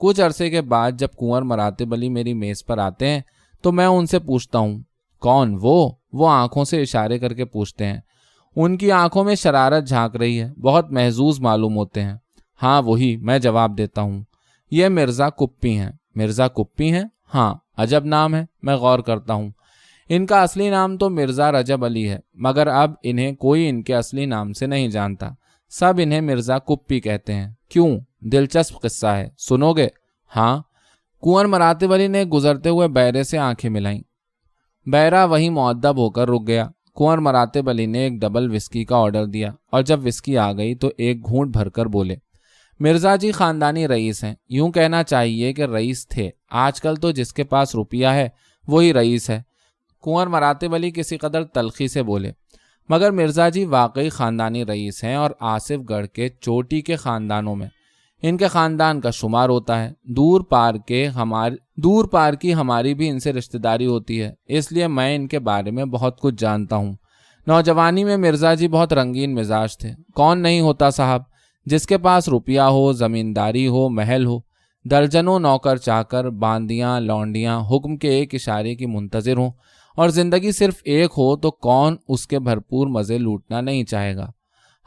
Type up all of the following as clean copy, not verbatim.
کچھ عرصے کے بعد جب کنور مراتب علی میری میز پر آتے ہیں تو میں ان سے پوچھتا ہوں کون وہ آنکھوں سے اشارے کر کے پوچھتے ہیں۔ ان کی آنکھوں میں شرارت جھانک رہی ہے، بہت محظوظ معلوم ہوتے ہیں۔ ہاں وہی، میں جواب دیتا ہوں۔ یہ مرزا کپی ہیں۔ مرزا کپی ہیں؟ ہاں، عجب نام ہے۔ میں غور کرتا ہوں۔ ان کا اصلی نام تو مرزا رجب علی ہے، مگر اب انہیں کوئی ان کے اصلی نام سے نہیں جانتا، سب انہیں مرزا کپی کہتے ہیں۔ کیوں؟ دلچسپ قصہ ہے، سنو گے؟ ہاں۔ کنور مراتب علی نے گزرتے ہوئے بیرے سے آنکھیں ملائیں۔ بیرا وہیں مؤدب ہو کر رک گیا۔ کنور مراتب علی نے ایک ڈبل وسکی کا آرڈر دیا اور جب وسکی آ گئی تو ایک گھونٹ بھر کر بولے، مرزا جی خاندانی رئیس ہیں، یوں کہنا چاہیے کہ رئیس تھے، آج کل تو جس کے پاس روپیہ ہے وہی رئیس ہے۔ کنور مراتب علی کسی قدر تلخی سے بولے، مگر مرزا جی واقعی خاندانی رئیس ہیں اور آصف گڑھ کے چوٹی کے خاندانوں میں ان کے خاندان کا شمار ہوتا ہے۔ دور پار کی ہماری بھی ان سے رشتہ داری ہوتی ہے، اس لیے میں ان کے بارے میں بہت کچھ جانتا ہوں۔ نوجوانی میں مرزا جی بہت رنگین مزاج تھے۔ کون نہیں ہوتا صاحب، جس کے پاس روپیہ ہو، زمینداری ہو، محل ہو، درجنوں نوکر چاکر، باندیاں، لونڈیاں حکم کے ایک اشارے کی منتظر ہوں، اور زندگی صرف ایک ہو تو کون اس کے بھرپور مزے لوٹنا نہیں چاہے گا۔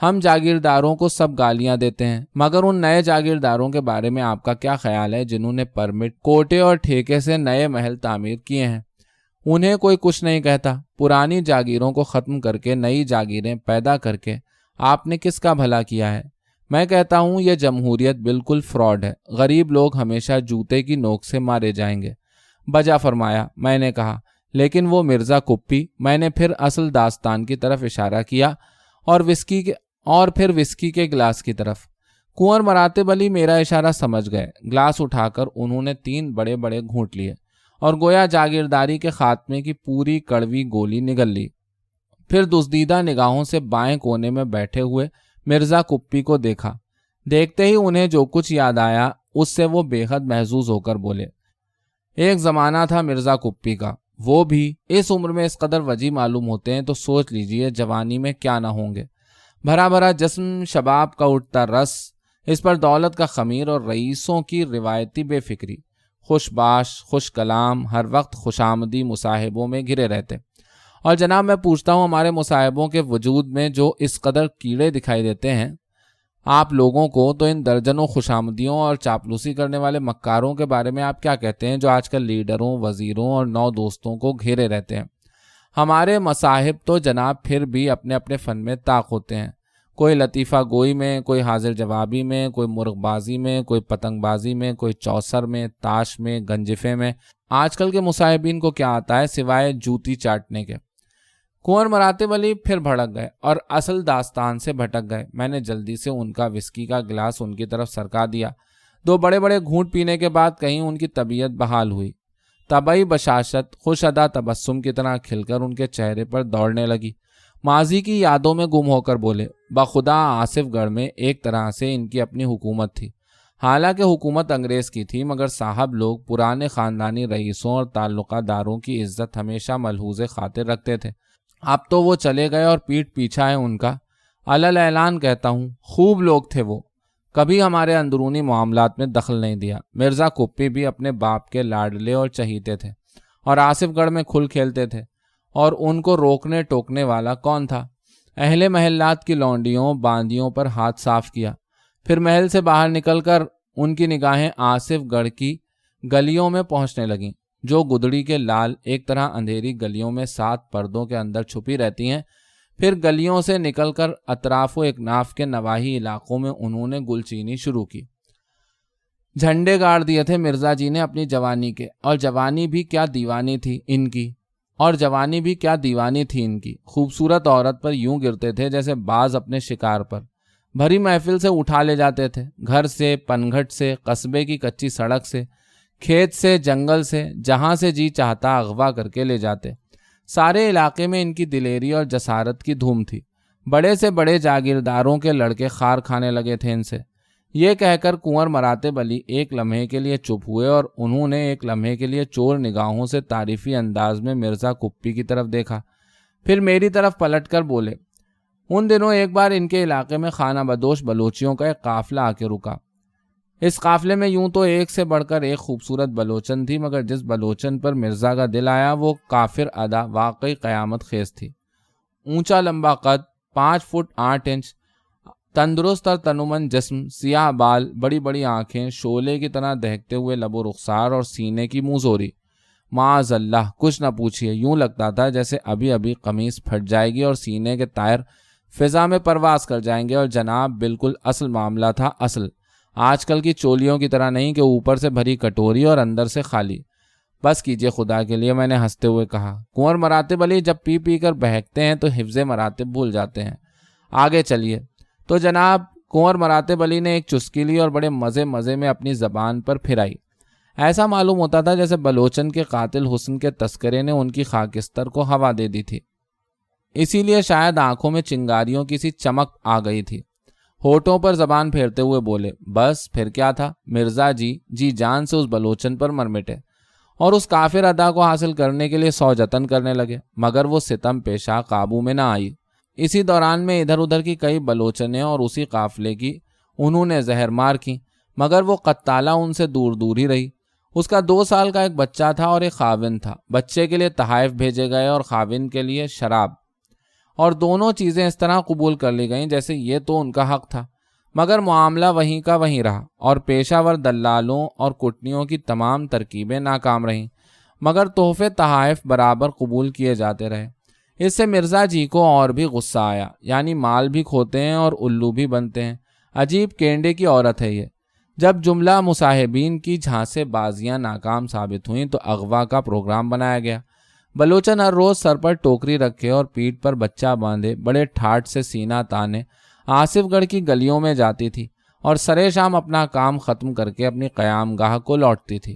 ہم جاگیرداروں کو سب گالیاں دیتے ہیں، مگر ان نئے جاگیرداروں کے بارے میں آپ کا کیا خیال ہے جنہوں نے پرمٹ، کوٹے اور ٹھیکے سے نئے محل تعمیر کیے ہیں؟ انہیں کوئی کچھ نہیں کہتا۔ پرانی جاگیروں کو ختم کر کے نئی جاگیریں پیدا کر کے آپ نے کس کا بھلا کیا ہے؟ میں کہتا ہوں یہ جمہوریت بالکل فراڈ ہے، غریب لوگ ہمیشہ جوتے کی نوک سے مارے جائیں گے۔ بجا فرمایا، میں نے کہا، لیکن وہ مرزا کپی؟ میں نے پھر اصل داستان کی طرف اشارہ کیا اور پھر وسکی کے گلاس کی طرف۔ کنور مراتب علی میرا اشارہ سمجھ گئے۔ گلاس اٹھا کر انہوں نے 3 بڑے بڑے گھونٹ لیے اور گویا جاگیرداری کے خاتمے کی پوری کڑوی گولی نگل لی۔ پھر دزدیدہ نگاہوں سے بائیں کونے میں بیٹھے ہوئے مرزا کپی کو دیکھا۔ دیکھتے ہی انہیں جو کچھ یاد آیا اس سے وہ بے حد محظوظ ہو کر بولے، ایک زمانہ تھا مرزا کپی کا، وہ بھی اس عمر میں اس قدر وجیح معلوم ہوتے ہیں تو سوچ لیجئے جوانی میں کیا نہ ہوں گے۔ بھرا بھرا جسم، شباب کا اٹھتا رس، اس پر دولت کا خمیر اور رئیسوں کی روایتی بے فکری، خوش باش، خوش کلام، ہر وقت خوش آمدی مصاحبوں میں گھرے رہتے۔ اور جناب میں پوچھتا ہوں، ہمارے مصاحبوں کے وجود میں جو اس قدر کیڑے دکھائی دیتے ہیں آپ لوگوں کو، تو ان درجنوں خوش آمدیوں اور چاپلوسی کرنے والے مکاروں کے بارے میں آپ کیا کہتے ہیں جو آج کل لیڈروں، وزیروں اور نو دوستوں کو گھیرے رہتے ہیں؟ ہمارے مصاحب تو جناب پھر بھی اپنے اپنے فن میں طاق ہوتے ہیں، کوئی لطیفہ گوئی میں، کوئی حاضر جوابی میں، کوئی مرغ بازی میں، کوئی پتنگ بازی میں، کوئی چوسر میں، تاش میں، گنجفے میں۔ آج کل کے مصاحبین کو کیا آتا ہے سوائے جوتی چاٹنے کے؟ کنور مراتب علی پھر بھڑک گئے اور اصل داستان سے بھٹک گئے۔ میں نے جلدی سے ان کا وسکی کا گلاس ان کی طرف سرکا دیا۔ 2 بڑے بڑے گھونٹ پینے کے بعد کہیں ان کی طبیعت بحال ہوئی۔ طبعی بشاشت خوش ادا تبسم کی طرح کھل کر ان کے چہرے پر دوڑنے لگی۔ ماضی کی یادوں میں گم ہو کر بولے، بخدا آصف گڑھ میں ایک طرح سے ان کی اپنی حکومت تھی، حالانکہ حکومت انگریز کی تھی، مگر صاحب لوگ پرانے خاندانی رئیسوں اور تعلقہ داروں کی عزت ہمیشہ ملحوظ خاطر رکھتے تھے۔ اب تو وہ چلے گئے اور پیٹ پیچھا ہے ان کا۔ علل اعلان کہتا ہوں، خوب لوگ تھے وہ، کبھی ہمارے اندرونی معاملات میں دخل نہیں دیا۔ مرزا کپی بھی اپنے باپ کے لاڈلے اور چہیتے تھے اور آصف گڑھ میں کھل کھیلتے تھے، اور ان کو روکنے ٹوکنے والا کون تھا؟ اہل محلات کی لونڈیوں، باندیوں پر ہاتھ صاف کیا۔ پھر محل سے باہر نکل کر ان کی نگاہیں آصف گڑھ کی گلیوں میں پہنچنے لگیں، جو گدڑی کے لال ایک طرح اندھیری گلیوں میں 7 پردوں کے اندر چھپی رہتی ہیں۔ پھر گلیوں سے نکل کر اطراف و اکناف کے نواحی علاقوں میں انہوں نے گل چینی شروع کی۔ جھنڈے گاڑ دیے تھے مرزا جی نے اپنی جوانی کے، اور جوانی بھی کیا دیوانی تھی ان کی۔ خوبصورت عورت پر یوں گرتے تھے جیسے باز اپنے شکار پر، بھری محفل سے اٹھا لے جاتے تھے، گھر سے، پنگھٹ سے، قصبے کی کچی سڑک سے، کھیت سے، جنگل سے، جہاں سے جی چاہتا اغوا کر کے لے جاتے۔ سارے علاقے میں ان کی دلیری اور جسارت کی دھوم تھی۔ بڑے سے بڑے جاگیرداروں کے لڑکے خار کھانے لگے تھے ان سے۔ یہ کہہ کر کنور مراتب علی ایک لمحے کے لیے چپ ہوئے اور انہوں نے ایک لمحے کے لیے چور نگاہوں سے تعریفی انداز میں مرزا کپی کی طرف دیکھا، پھر میری طرف پلٹ کر بولے، ان دنوں ایک بار ان کے علاقے میں خانہ بدوش بلوچیوں کا ایک قافلہ آ کے رکا۔ اس قافلے میں یوں تو ایک سے بڑھ کر ایک خوبصورت بلوچن تھی، مگر جس بلوچن پر مرزا کا دل آیا وہ کافر ادا واقعی قیامت خیز تھی۔ اونچا لمبا قد، 5 فٹ 8 انچ، تندرست اور تنومند جسم، سیاہ بال، بڑی بڑی آنکھیں، شعلے کی طرح دہکتے ہوئے لب و رخسار اور سینے کی منہ، معاذ اللہ کچھ نہ پوچھئے، یوں لگتا تھا جیسے ابھی ابھی قمیص پھٹ جائے گی اور سینے کے ٹائر فضا میں پرواز کر جائیں گے۔ اور جناب بالکل اصل معاملہ تھا، اصل، آج کل کی چولیوں کی طرح نہیں کہ اوپر سے بھری کٹوری اور اندر سے خالی۔ بس کیجئے خدا کے لیے، میں نے ہنستے ہوئے کہا۔ کنور مراتب علی جب پی پی کر بہکتے ہیں تو حفظ مراتب بھول جاتے ہیں، آگے چلیے۔ تو جناب کنور مراتب علی نے ایک چسکی لی اور بڑے مزے میں اپنی زبان پر پھرائی۔ ایسا معلوم ہوتا تھا جیسے بلوچن کے قاتل حسن کے تذکرے نے ان کی خاکستر کو ہوا دے دی تھی، اسی لیے شاید آنکھوں میں چنگاریوں کی سی چمک آ گئی تھی۔ ہونٹوں پر زبان پھیرتے ہوئے بولے، بس پھر کیا تھا، مرزا جی جان سے اس بلوچن پر مر مٹے اور اس کافر ادا کو حاصل کرنے کے لیے 100 جتن کرنے لگے، مگر وہ ستم پیشہ قابو میں نہ آئی۔ اسی دوران میں ادھر ادھر کی کئی بلوچنیں اور اسی قافلے کی انہوں نے زہر مار کی، مگر وہ قتالہ ان سے دور دور ہی رہی۔ اس کا 2 سال کا ایک بچہ تھا اور ایک خاوند تھا۔ بچے کے لیے تحائف بھیجے گئے اور خاوند کے لیے شراب، اور دونوں چیزیں اس طرح قبول کر لی گئیں جیسے یہ تو ان کا حق تھا، مگر معاملہ وہیں کا وہیں رہا اور پیشہ ور دلالوں اور کٹنیوں کی تمام ترکیبیں ناکام رہیں، مگر تحفے تحائف برابر قبول کیے جاتے رہے۔ اس سے مرزا جی کو اور بھی غصہ آیا، یعنی مال بھی کھوتے ہیں اور الو بھی بنتے ہیں، عجیب کینڈے کی عورت ہے یہ۔ جب جملہ مصاحبین کی جھانسے بازیاں ناکام ثابت ہوئیں تو اغوا کا پروگرام بنایا گیا۔ بلوچن ہر روز سر پر ٹوکری رکھے اور پیٹھ پر بچہ باندھے بڑے ٹھاٹ سے سینہ تانے آصف گڑھ کی گلیوں میں جاتی تھی اور سرے شام اپنا کام ختم کر کے اپنی قیام گاہ کو لوٹتی تھی،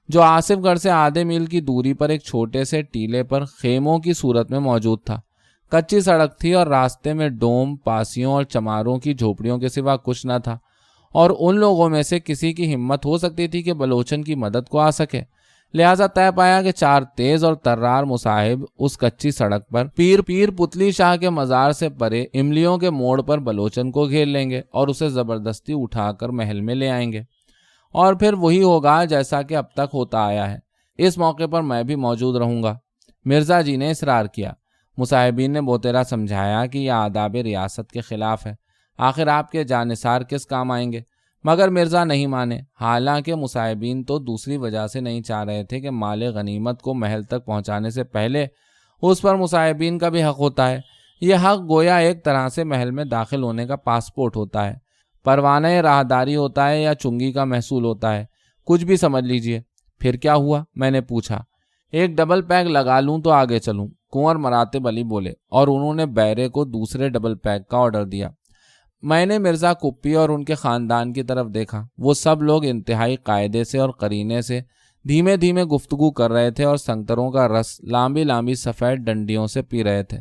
جو آصف گڑھ سے آدھے میل کی دوری پر ایک چھوٹے سے ٹیلے پر خیموں کی صورت میں موجود تھا۔ کچی سڑک تھی اور راستے میں ڈوم، پاسیوں اور چماروں کی جھوپڑیوں کے سوا کچھ نہ تھا، اور ان لوگوں میں سے کسی کی ہمت ہو سکتی تھی کہ بلوچن کی مدد کو آ سکے۔ لہذا طے پایا کہ 4 تیز اور ترار مصاحب اس کچی سڑک پر پیر پتلی شاہ کے مزار سے پرے املیوں کے موڑ پر بلوچن کو گھیر لیں گے اور اسے زبردستی اٹھا کر محل میں لے آئیں گے، اور پھر وہی ہوگا جیسا کہ اب تک ہوتا آیا ہے۔ اس موقع پر میں بھی موجود رہوں گا، مرزا جی نے اصرار کیا۔ مصاحبین نے بوتیرا سمجھایا کہ یہ آداب ریاست کے خلاف ہے، آخر آپ کے جانثار کس کام آئیں گے، مگر مرزا نہیں مانے۔ حالانکہ مصاحبین تو دوسری وجہ سے نہیں چاہ رہے تھے کہ مال غنیمت کو محل تک پہنچانے سے پہلے اس پر مصاحبین کا بھی حق ہوتا ہے۔ یہ حق گویا ایک طرح سے محل میں داخل ہونے کا پاسپورٹ ہوتا ہے، پروانہ راہداری ہوتا ہے یا چنگی کا محصول ہوتا ہے، کچھ بھی سمجھ لیجئے۔ پھر کیا ہوا، میں نے پوچھا۔ ایک ڈبل پیگ لگا لوں تو آگے چلوں، کنور مراتب علی بولے، اور انہوں نے بیرے کو دوسرے ڈبل پیگ کا آرڈر دیا۔ میں نے مرزا کپی اور ان کے خاندان کی طرف دیکھا۔ وہ سب لوگ انتہائی قاعدے سے اور قرینے سے دھیمے دھیمے گفتگو کر رہے تھے اور سنگتروں کا رس لامبی لامبی سفید ڈنڈیوں سے پی رہے تھے۔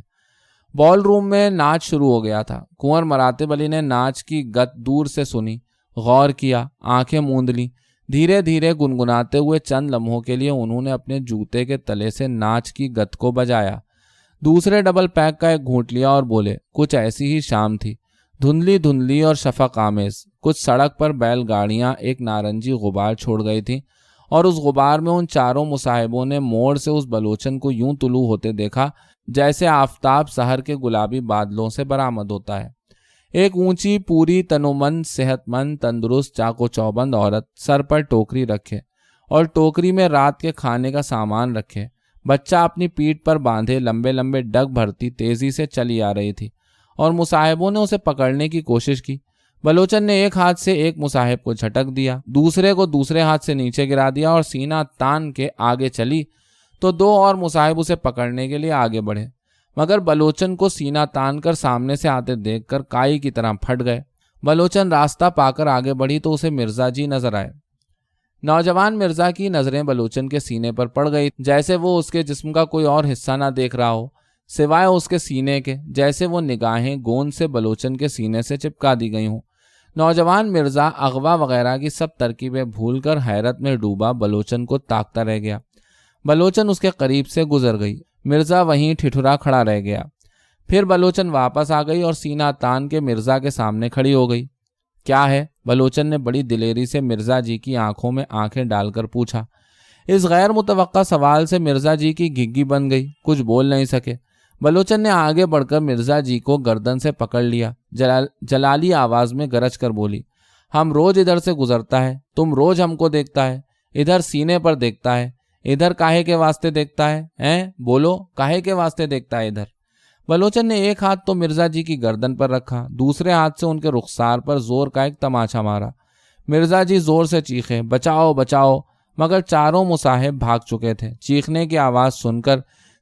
بال روم میں ناچ شروع ہو گیا تھا۔ کنور مراتب علی نے ناچ کی گت دور سے سنی، غور کیا، آنکھیں موند لیں۔ دھیرے دھیرے گنگناتے ہوئے چند لمحوں کے لیے انہوں نے اپنے جوتے کے تلے سے ناچ کی گت کو بجایا، دوسرے ڈبل پیک کا ایک گھونٹ لیا اور بولے، کچھ ایسی ہی شام تھی، دھندلی اور شفق آمیز۔ کچھ سڑک پر بیل گاڑیاں ایک نارنجی غبار چھوڑ گئی تھیں اور اس غبار میں ان چاروں مصاحبوں نے موڑ سے اس بلوچن کو یوں طلوع ہوتے دیکھا جیسے آفتاب سحر کے گلابی بادلوں سے برآمد ہوتا ہے۔ ایک اونچی، پوری تنومند، صحت مند، تندرست، چاق و چوبند عورت سر پر ٹوکری رکھے اور ٹوکری میں رات کے کھانے کا سامان رکھے، بچہ اپنی پیٹھ پر باندھے لمبے لمبے ڈگ بھرتی تیزی سے چلی آ رہی تھی، اور مصاحبوں نے اسے پکڑنے کی کوشش کی۔ بلوچن نے ایک ہاتھ سے ایک مصاحب کو جھٹک دیا، دوسرے کو دوسرے ہاتھ سے نیچے گرا دیا اور سینہ تان کے آگے چلی تو 2 اور مصاحب اسے پکڑنے کے لیے آگے بڑھے، مگر بلوچن کو سینہ تان کر سامنے سے آتے دیکھ کر کائی کی طرح پھٹ گئے۔ بلوچن راستہ پا کر آگے بڑھی تو اسے مرزا جی نظر آئے۔ نوجوان مرزا کی نظریں بلوچن کے سینے پر پڑ گئی، جیسے وہ اس کے جسم کا کوئی اور حصہ نہ دیکھ رہا ہو سوائے اس کے سینے کے، جیسے وہ نگاہیں گوند سے بلوچن کے سینے سے چپکا دی گئی ہوں۔ نوجوان مرزا اغوا وغیرہ کی سب ترکیبیں بھول کر حیرت میں ڈوبا بلوچن کو تاکتا رہ گیا۔ بلوچن اس کے قریب سے گزر گئی، مرزا وہیں ٹھٹھرا کھڑا رہ گیا۔ پھر بلوچن واپس آ گئی اور سینہ تان کے مرزا کے سامنے کھڑی ہو گئی۔ کیا ہے؟ بلوچن نے بڑی دلیری سے مرزا جی کی آنکھوں میں آنکھیں ڈال کر پوچھا۔ اس غیر متوقع سوال سے مرزا جی کی گھگی بن گئی، کچھ بول نہیں سکے۔ بلوچن نے آگے بڑھ کر مرزا جی کو گردن سے پکڑ لیا، جلالی آواز میں گرج کر بولی، ہم روز ادھر سے گزرتا ہے، تم روز ہم کو دیکھتا ہے، ادھر سینے پر دیکھتا ہے، ادھر کاہے کے واسطے دیکھتا ہے بولو کاہے کے واسطے دیکھتا ہے ادھر؟ بلوچن نے ایک ہاتھ تو مرزا جی کی گردن پر رکھا، دوسرے ہاتھ سے ان کے رخسار پر زور کا ایک تماچا مارا۔ مرزا جی زور سے چیخے، بچاؤ بچاؤ، مگر چاروں مصاحب بھاگ چکے تھے۔ چیخنے کی آواز سن کر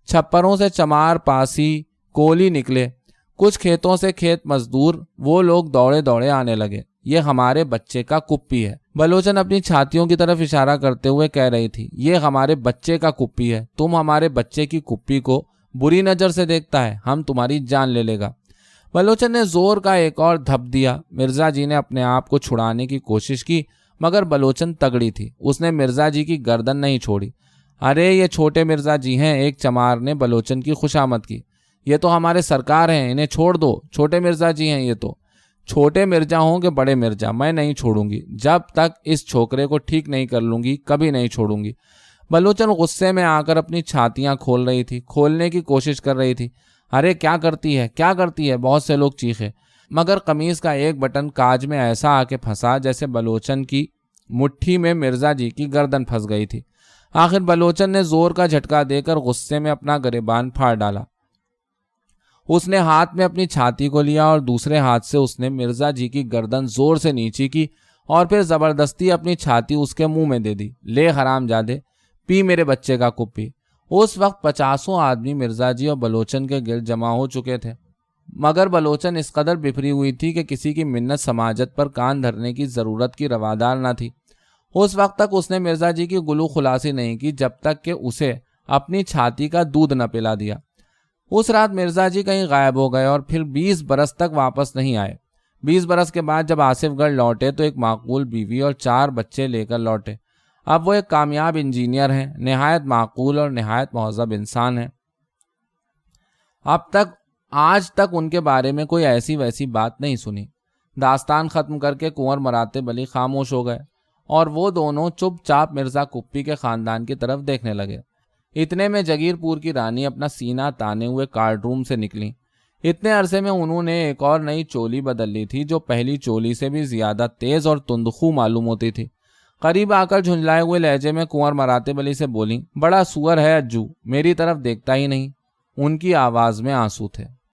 چھپروں سے چمار، پاسی، کولی نکلے، کچھ کھیتوں سے کھیت مزدور، وہ لوگ دوڑے دوڑے آنے لگے۔ یہ ہمارے بچے کا کپی ہے، بلوچن اپنی چھاتیوں کی طرف اشارہ کرتے ہوئے کہہ رہی تھی، یہ ہمارے بچے کا کپی ہے، تم ہمارے بچے کی کپی کو بری نظر سے دیکھتا ہے، ہم تمہاری جان لے لے گا۔ بلوچن نے زور کا ایک اور دھپ دیا۔ مرزا جی نے اپنے آپ کو چھڑانے کی کوشش کی، مگر بلوچن تگڑی تھی، اس نے مرزا جی کی گردن نہیں چھوڑی۔ ارے یہ چھوٹے مرزا جی ہیں، ایک چمار نے بلوچن کی خوشامد کی، یہ تو ہمارے سرکار ہیں، انہیں چھوڑ دو، چھوٹے مرزا جی ہیں یہ تو۔ چھوٹے مرزا ہوں کہ بڑے مرزا، میں نہیں چھوڑوں گی، جب تک اس چھوکرے کو ٹھیک نہیں کر لوں گی کبھی نہیں چھوڑوں گی۔ بلوچن غصے میں آ کر اپنی چھاتیاں کھول رہی تھی، کھولنے کی کوشش کر رہی تھی۔ ارے کیا کرتی ہے کیا کرتی ہے، بہت سے لوگ چیخے، مگر قمیض کا ایک بٹن کاج میں ایسا آ کے پھنسا جیسے بلوچن کی مٹھی میں مرزا جی کی گردن پھنس گئی تھی۔ آخر بلوچن نے زور کا جھٹکا دے کر غصے میں اپنا گریبان پھاڑ ڈالا۔ اس نے ہاتھ میں اپنی چھاتی کو لیا اور دوسرے ہاتھ سے اس نے مرزا جی کی گردن زور سے نیچی کی اور پھر زبردستی اپنی چھاتی اس کے منہ میں دے دی۔ لے حرام جادے، پی میرے بچے کا کپی۔ اس وقت 50 آدمی مرزا جی اور بلوچن کے گرد جمع ہو چکے تھے، مگر بلوچن اس قدر بفری ہوئی تھی کہ کسی کی منت سماجت پر کان دھرنے کی ضرورت کی روادار نہ تھی۔ اس وقت تک اس نے مرزا جی کی گلو خلاصی نہیں کی جب تک کہ اسے اپنی چھاتی کا دودھ نہ پلا دیا۔ اس رات مرزا جی کہیں غائب ہو گئے اور پھر 20 برس تک واپس نہیں آئے۔ 20 برس کے بعد جب آصف گڑھ لوٹے تو ایک معقول بیوی اور 4 بچے لے کر لوٹے۔ اب وہ ایک کامیاب انجینئر ہیں، نہایت معقول اور نہایت مہذب انسان ہیں۔ آج تک ان کے بارے میں کوئی ایسی ویسی بات نہیں سنی۔ داستان ختم کر کے کنور مراتب علی خاموش ہو گئے اور وہ دونوں چپ چاپ مرزا کپی کے خاندان کی طرف دیکھنے لگے۔ اتنے میں جگیر پور کی رانی اپنا سینہ تانے ہوئے کارڈ روم سے نکلی۔ اتنے عرصے میں انہوں نے ایک اور نئی چولی بدل لی تھی جو پہلی چولی سے بھی زیادہ تیز اور تندخو معلوم ہوتی تھی۔ قریب آ کر جھنجھلائے ہوئے لہجے میں کنور مراتب علی سے بولیں، بڑا سور ہے اجو، میری طرف دیکھتا ہی نہیں۔ ان کی آواز میں آنسو تھے۔